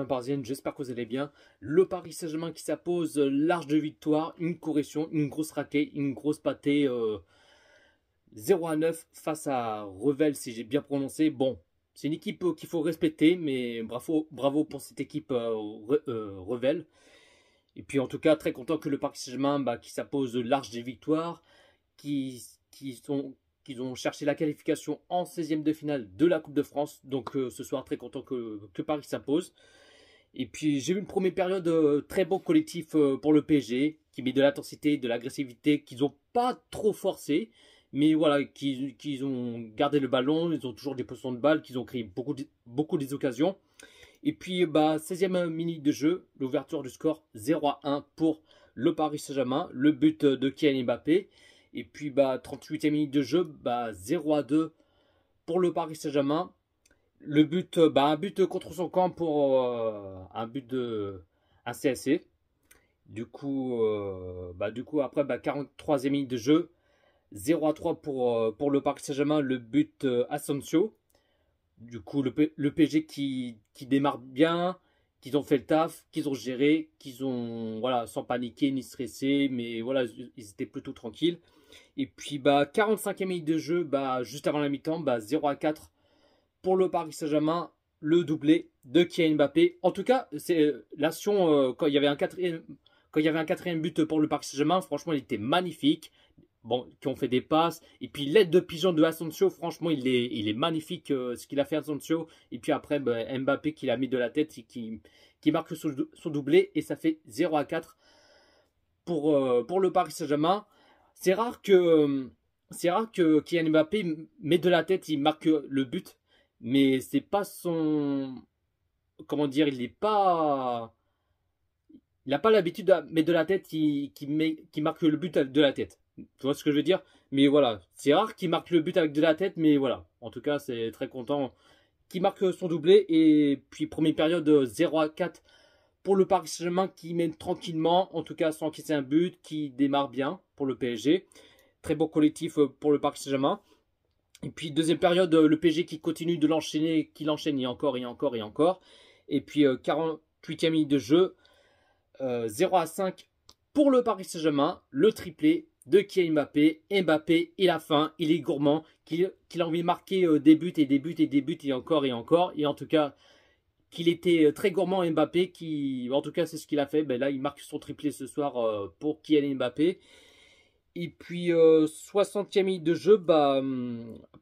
parisienne, j'espère que vous allez bien. Le Paris Saint-Germain qui s'impose large de victoire, une correction, une grosse raclée, une grosse pâtée 0-9 face à Revel, si j'ai bien prononcé. Bon, c'est une équipe qu'il faut respecter, mais bravo pour cette équipe Revel. Et puis en tout cas, très content que le Paris Saint-Germain qui s'impose large des victoires, qu'ils ont cherché la qualification en 16e de finale de la Coupe de France. Donc ce soir, très content que Paris s'impose. Et puis j'ai eu une première période très bon collectif pour le PSG, qui met de l'intensité, de l'agressivité, qu'ils n'ont pas trop forcé, mais voilà, qu'ils ont gardé le ballon, ils ont toujours des possessions de balles, qu'ils ont créé beaucoup des occasions. Et puis 16e minute de jeu, l'ouverture du score 0-1 pour le Paris Saint-Germain, le but de Kylian Mbappé. Et puis 38e minute de jeu, 0-2 pour le Paris Saint-Germain. Le but, un but contre son camp pour un but de un CSC. Du coup après 43e minute de jeu, 0-3 pour le Paris Saint-Germain, le but Asensio. Du coup le PSG qui démarre bien, qu'ils ont fait le taf, qu'ils ont géré, qu'ils ont sans paniquer ni stresser, mais voilà, ils étaient plutôt tranquilles. Et puis 45e minute de jeu, juste avant la mi-temps, 0-4 pour le Paris Saint-Germain, le doublé de Kylian Mbappé. En tout cas, c'est l'action quand il y avait un quatrième but pour le Paris Saint-Germain, franchement, il était magnifique. Bon, qui ont fait des passes. Et puis l'aide de pigeon de Asensio, franchement, il est magnifique ce qu'il a fait Asensio. Et puis après, Mbappé qui l'a mis de la tête et qui marque son doublé. Et ça fait 0-4 pour le Paris Saint-Germain. C'est rare que Kylian Mbappé met de la tête, il marque le but. Mais c'est pas son... Comment dire, il n'a pas l'habitude de mettre de la tête qui marque le but de la tête. Tu vois ce que je veux dire? Mais voilà, c'est rare qu'il marque le but avec de la tête, mais voilà. En tout cas, c'est très content qu'il marque son doublé. Et puis, première période 0-4 pour le Paris Saint-Germain qui mène tranquillement, en tout cas sans encaisser un but, qui démarre bien pour le PSG. Très beau collectif pour le Paris Saint-Germain. Et puis, deuxième période, le PSG qui continue de l'enchaîner, qui l'enchaîne et encore et encore et encore. Et puis, 48e minute de jeu, 0-5 pour le Paris Saint-Germain, le triplé de Kylian Mbappé. Mbappé, il a faim, il est gourmand, qu'il a envie de marquer des buts et encore et encore. Et en tout cas, qu'il était très gourmand Mbappé, en tout cas c'est ce qu'il a fait. Là, il marque son triplé ce soir pour Kylian Mbappé. Et puis 60e minute de jeu,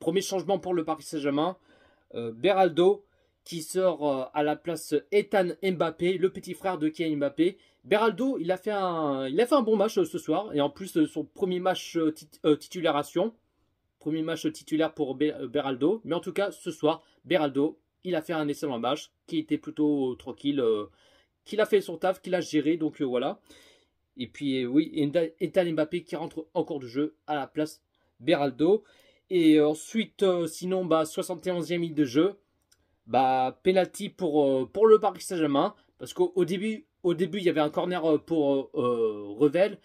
premier changement pour le Paris Saint-Germain. Beraldo qui sort à la place Ethan Mbappé, le petit frère de Kylian Mbappé. Beraldo, il a fait un bon match ce soir. Et en plus, son premier match titularisation. Premier match titulaire pour Beraldo. Mais en tout cas, ce soir, Beraldo, il a fait un excellent match. Qui était plutôt tranquille. Qu'il a fait son taf, qu'il a géré. Donc voilà. Et puis oui, Ethan Mbappé qui rentre en cours de jeu à la place Beraldo. Et ensuite, sinon, 71e minute de jeu. Penalty pour le Paris Saint-Germain. Parce qu'au début, il y avait un corner pour Revel.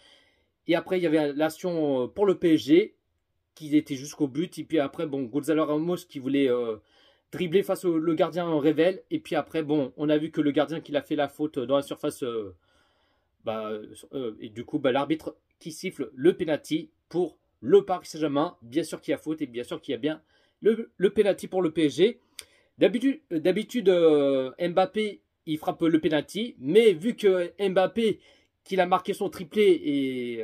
Et après, il y avait l'action pour le PSG qui était jusqu'au but. Et puis après, Gonzalo Ramos qui voulait dribbler face le gardien Revel. Et puis après, on a vu que le gardien qui a fait la faute dans la surface. Et du coup, l'arbitre qui siffle le penalty pour le Paris Saint-Germain. Bien sûr qu'il y a faute et bien sûr qu'il y a bien le penalty pour le PSG. D'habitude, Mbappé, il frappe le penalty. Mais vu que Mbappé, qu'il a marqué son triplé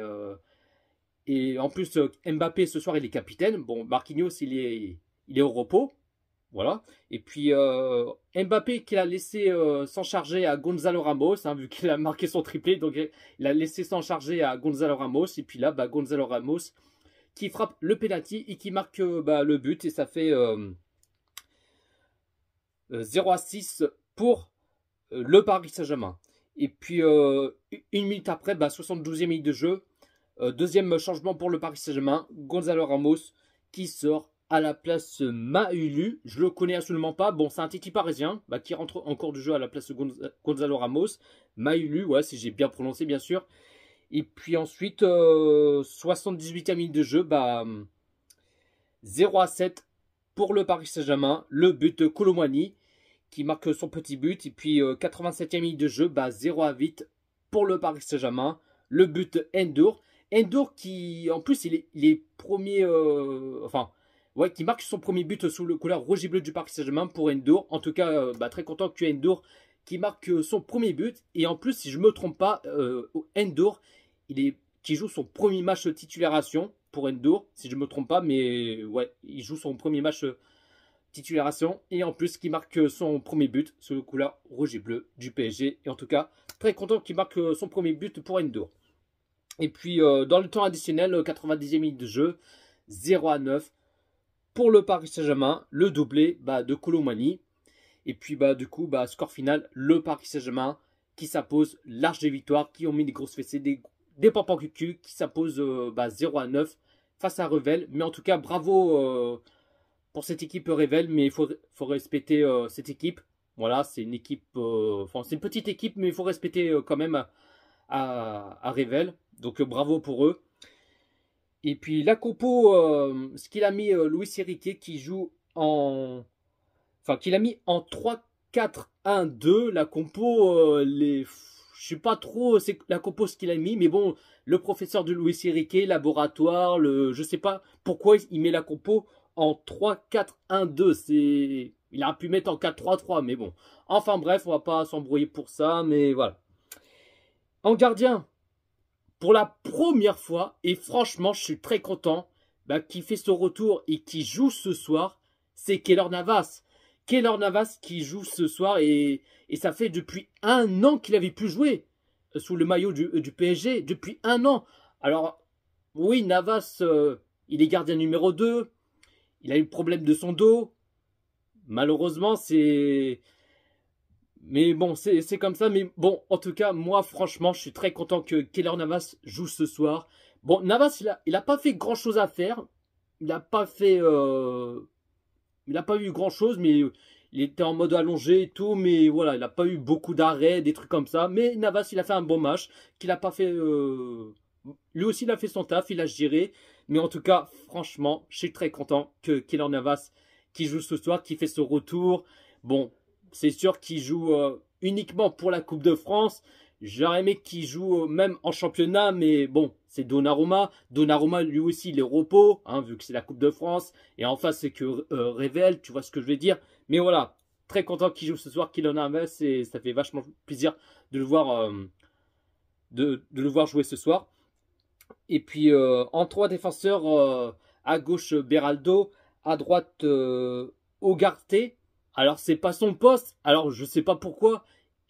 et en plus, Mbappé, ce soir, il est capitaine. Marquinhos, il est au repos. Voilà. Et puis, Mbappé qui a laissé s'en charger à Gonzalo Ramos, vu qu'il a marqué son triplé. Donc, il a laissé s'en charger à Gonzalo Ramos. Et puis là, Gonzalo Ramos qui frappe le penalty et qui marque le but. Et ça fait 0-6 pour le Paris Saint-Germain. Et puis, une minute après, 72e minute de jeu. Deuxième changement pour le Paris Saint-Germain. Gonzalo Ramos qui sort à la place Mahulu. Je le connais absolument pas. C'est un Titi parisien qui rentre en cours de jeu à la place de Gonzalo Ramos. Mahulu, si j'ai bien prononcé, bien sûr. Et puis ensuite, 78e minute de jeu, 0-7 pour le Paris Saint-Germain. Le but de Colomani qui marque son petit but. Et puis 87e minute de jeu, 0-8 pour le Paris Saint-Germain. Le but Endur. Endur qui, en plus, il est premier, qui marque son premier but sous le couleur rouge et bleu du Paris Saint-Germain pour Endur. En tout cas, très content que tu aies Endur qui marque son premier but. Et en plus, si je ne me trompe pas, Endur, qui joue son premier match titularisation pour Endur, si je ne me trompe pas, mais ouais, il joue son premier match titularisation. Et en plus, qui marque son premier but sous le couleur rouge et bleu du PSG. Et en tout cas, très content qu'il marque son premier but pour Endur. Et puis, dans le temps additionnel, 90e minute de jeu, 0-9 pour le Paris Saint-Germain, le doublé de Kolo Muani. Et puis, du coup, score final, le Paris Saint-Germain qui s'impose, large des victoires, qui ont mis des grosses fessées, des pampans cucu, qui s'impose 0-9 face à Revel. Mais en tout cas, bravo pour cette équipe Revel, mais il faut respecter cette équipe. Voilà, c'est une équipe, c'est une petite équipe, mais il faut respecter quand même à Revel. Donc bravo pour eux. Et puis la compo, ce qu'il a mis Luis Enrique qui joue qu'il a mis en 3-4-1-2. La compo, je sais pas trop c'est la compo ce qu'il a mis, mais bon, le professeur de Luis Enrique, laboratoire, je sais pas pourquoi il met la compo en 3-4-1-2. Il aurait pu mettre en 4-3-3, mais bon. Enfin bref, on va pas s'embrouiller pour ça, mais voilà. En gardien, pour la première fois, et franchement, je suis très content, qui fait son retour et qui joue ce soir, c'est Keylor Navas. Keylor Navas qui joue ce soir et ça fait depuis 1 an qu'il avait pu jouer sous le maillot du PSG, depuis 1 an. Alors, oui, Navas, il est gardien numéro 2, il a eu le problème de son dos. Malheureusement, c'est... Mais bon, c'est comme ça. Mais bon, en tout cas, moi, franchement, je suis très content que Keylor Navas joue ce soir. Bon, Navas, il a pas fait grand-chose à faire. Il n'a pas fait... Il n'a pas eu grand-chose, mais il était en mode allongé et tout. Mais voilà, il n'a pas eu beaucoup d'arrêts, des trucs comme ça. Mais Navas, il a fait un bon match. Qu'il n'a pas fait... Lui aussi, il a fait son taf, il a géré. Mais en tout cas, franchement, je suis très content que Keylor Navas, qui joue ce soir, qui fait ce retour. Bon... C'est sûr qu'il joue uniquement pour la Coupe de France. J'aurais aimé qu'il joue même en championnat, mais bon, c'est Donnarumma. Donnarumma, lui aussi, il est repos, vu que c'est la Coupe de France. Et en face, c'est que Revel, tu vois ce que je veux dire. Mais voilà, très content qu'il joue ce soir, qu'il en a et ça fait vachement plaisir de le voir, de le voir jouer ce soir. Et puis, en 3 défenseurs, à gauche, Beraldo, à droite, Ugarte. Alors, c'est pas son poste. Alors, je sais pas pourquoi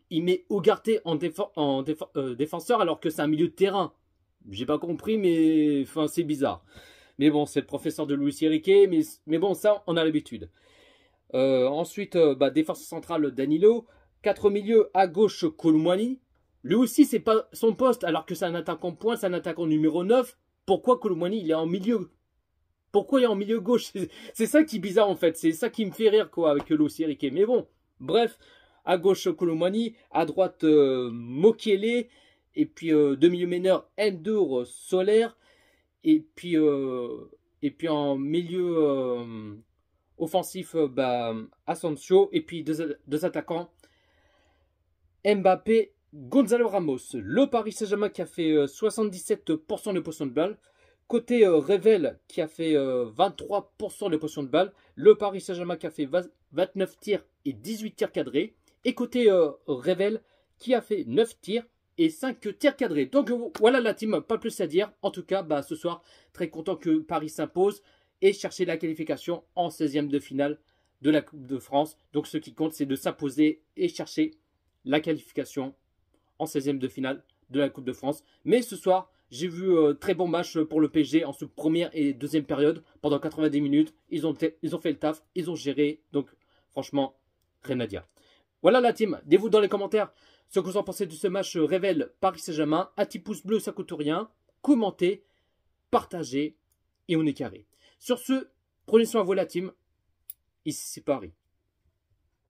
il met Ugarte en défenseur alors que c'est un milieu de terrain. J'ai pas compris, mais enfin, c'est bizarre. Mais bon, c'est le professeur de Luis Enrique. Mais bon, ça, on a l'habitude. Ensuite, défenseur central, Danilo. 4 milieux, à gauche, Kolo Muani. Lui aussi, c'est pas son poste alors que c'est un attaquant point, c'est un attaquant numéro 9. Pourquoi Kolo Muani, il est en milieu? Pourquoi il est en milieu gauche? C'est ça qui est bizarre en fait. C'est ça qui me fait rire quoi avec Luis Enrique. Mais bon, bref. À gauche, Kolo Muani. À droite, Mukiele. Et puis, de milieu meneur, Endur, Soler. Et puis en milieu offensif, Asensio. Et puis, deux attaquants, Mbappé, Gonzalo Ramos. Le Paris Saint-Germain qui a fait 77% de possession de balle. Côté Revel qui a fait 23% de possession de balle. Le Paris Saint-Germain qui a fait 29 tirs et 18 tirs cadrés. Et côté Revel qui a fait 9 tirs et 5 tirs cadrés. Donc voilà la team, pas plus à dire. En tout cas, ce soir, très content que Paris s'impose et chercher la qualification en 16e de finale de la Coupe de France. Donc ce qui compte, c'est de s'imposer et chercher la qualification en 16e de finale de la Coupe de France. Mais ce soir, j'ai vu très bon match pour le PSG en sous première et deuxième période. Pendant 90 minutes, ils ont fait le taf, ils ont géré. Donc franchement, rien à dire. Voilà la team. Dites-vous dans les commentaires ce que vous en pensez de ce match Revel Paris Saint-Germain. Un petit pouce bleu, ça coûte rien. Commentez, partagez et on est carré. Sur ce, prenez soin de vous la team. Ici c'est Paris.